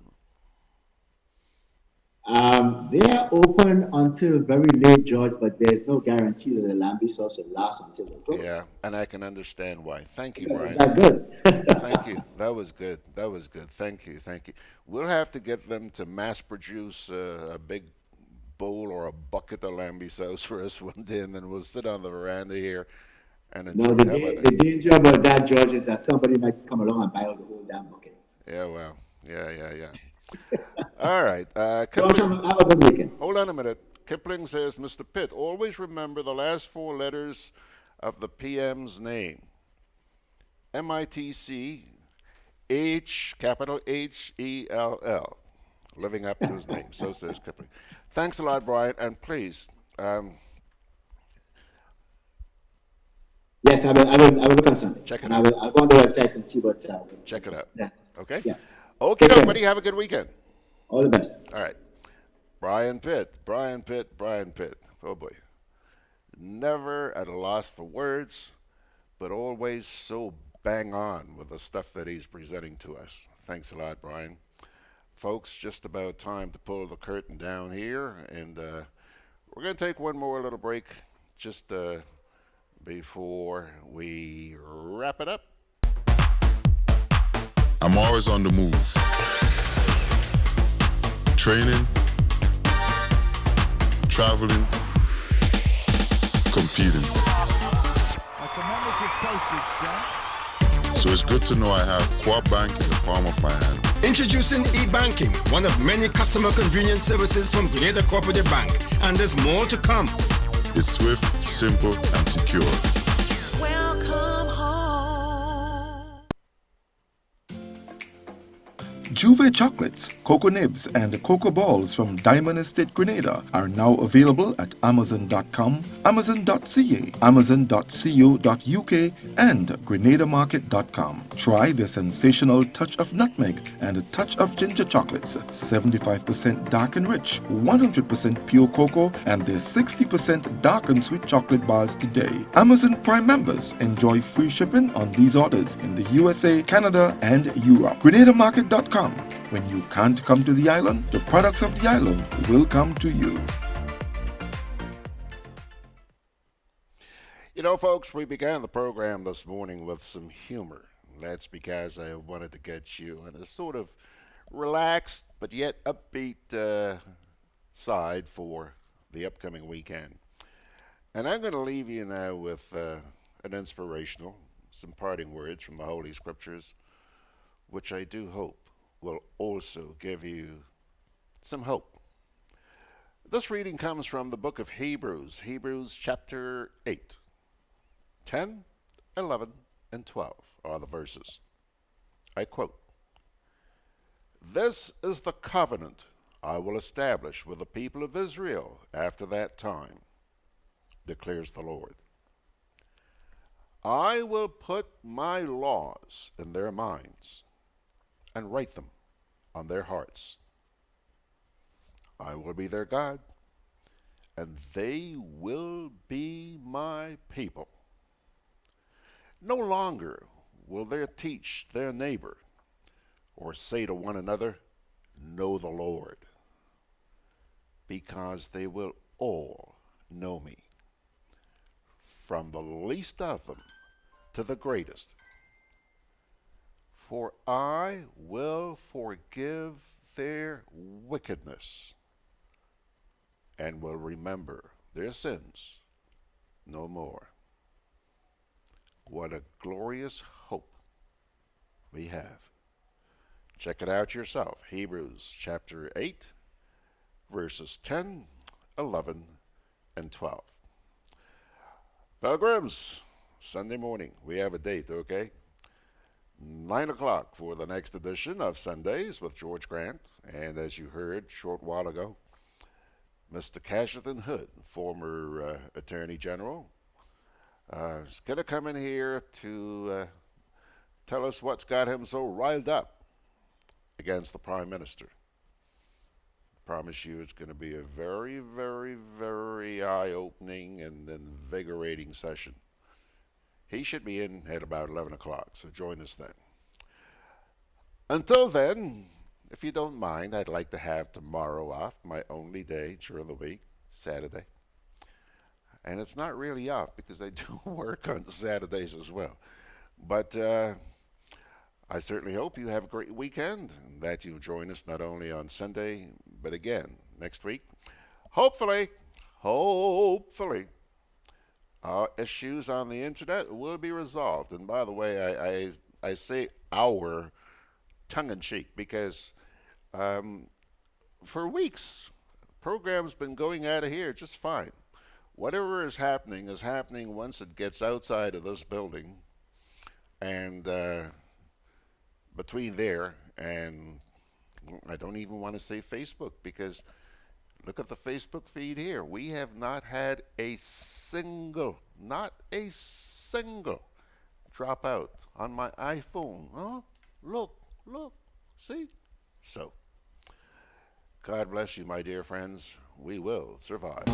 They are open until very late, George, but there's no guarantee that the lamb sauce will last until they close. Yeah, and I can understand why. Thank you, Because it's Brian. that good. Thank you. That was good. That was good. Thank you. Thank you. We'll have to get them to mass produce a big bowl or a bucket of lamby sauce for us one day, and then we'll sit on the veranda here and enjoy. No, the danger about that, George, is that somebody might come along and buy out the whole damn bucket. Yeah, well, yeah. All right. George, have a good weekend. Hold on a minute. Kipling says, Mr. Pitt, always remember the last four letters of the PM's name. MITC capital HELL. Living up to his name. So says Kipling. Thanks a lot, Brian. And please, yes, I will look on Sunday. Check it out. I'll go on the website and see what. Check it out. Yes. Okay? Yeah. Okay, everybody. Have a good weekend. All the best. All right. Brian Pitt. Oh, boy. Never at a loss for words, but always so bang on with the stuff that he's presenting to us. Thanks a lot, Brian. Folks, just about time to pull the curtain down here, and we're going to take one more little break just before we wrap it up. I'm always on the move. Training, traveling, competing. A commemorative postage stamp. So it's good to know I have Co-op Bank in the palm of my hand. Introducing e-banking, one of many customer convenience services from Grenada Cooperative Bank. And there's more to come. It's swift, simple, and secure. Welcome home. Juve chocolates, cocoa nibs, and cocoa balls from Diamond Estate Grenada are now available at Amazon.com, Amazon.ca, Amazon.co.uk, and GrenadaMarket.com. Try the sensational touch of nutmeg and a touch of ginger chocolates, 75% dark and rich, 100% pure cocoa, and their 60% dark and sweet chocolate bars today. Amazon Prime members enjoy free shipping on these orders in the USA, Canada, and Europe. GrenadaMarket.com. When you can't come to the island, the products of the island will come to you. You know, folks, we began the program this morning with some humor. That's because I wanted to get you in a sort of relaxed but yet upbeat side for the upcoming weekend. And I'm going to leave you now with an inspirational, some parting words from the Holy Scriptures, which I do hope will also give you some hope. This reading comes from the book of Hebrews, Hebrews chapter 8. 10, 11, and 12 are the verses. I quote, "This is the covenant I will establish with the people of Israel after that time, declares the Lord. I will put my laws in their minds and write them on their hearts. I will be their God, and they will be my people. No longer will they teach their neighbor or say to one another, 'Know the Lord,' because they will all know me, from the least of them to the greatest. For I will forgive their wickedness and will remember their sins no more." What a glorious hope we have. Check it out yourself. Hebrews chapter 8, verses 10, 11, and 12. Pilgrims, Sunday morning, we have a date, okay? 9 o'clock for the next edition of Sundays with George Grant. And as you heard a short while ago, Mr. Cashleton Hood, former Attorney General, is going to come in here to tell us what's got him so riled up against the Prime Minister. I promise you it's going to be a very, very, very eye-opening and invigorating session. He should be in at about 11 o'clock, so join us then. Until then, if you don't mind, I'd like to have tomorrow off, my only day during the week, Saturday. And it's not really off because I do work on Saturdays as well. But I certainly hope you have a great weekend and that you join us not only on Sunday, but again next week. Hopefully, issues on the internet will be resolved. And by the way, I say our tongue-in-cheek because for weeks, program's been going out of here just fine. Whatever is happening once it gets outside of this building and between there and I don't even want to say Facebook because look at the Facebook feed here. We have not had not a single dropout on my iPhone. Huh? Look, see? So, God bless you, my dear friends. We will survive.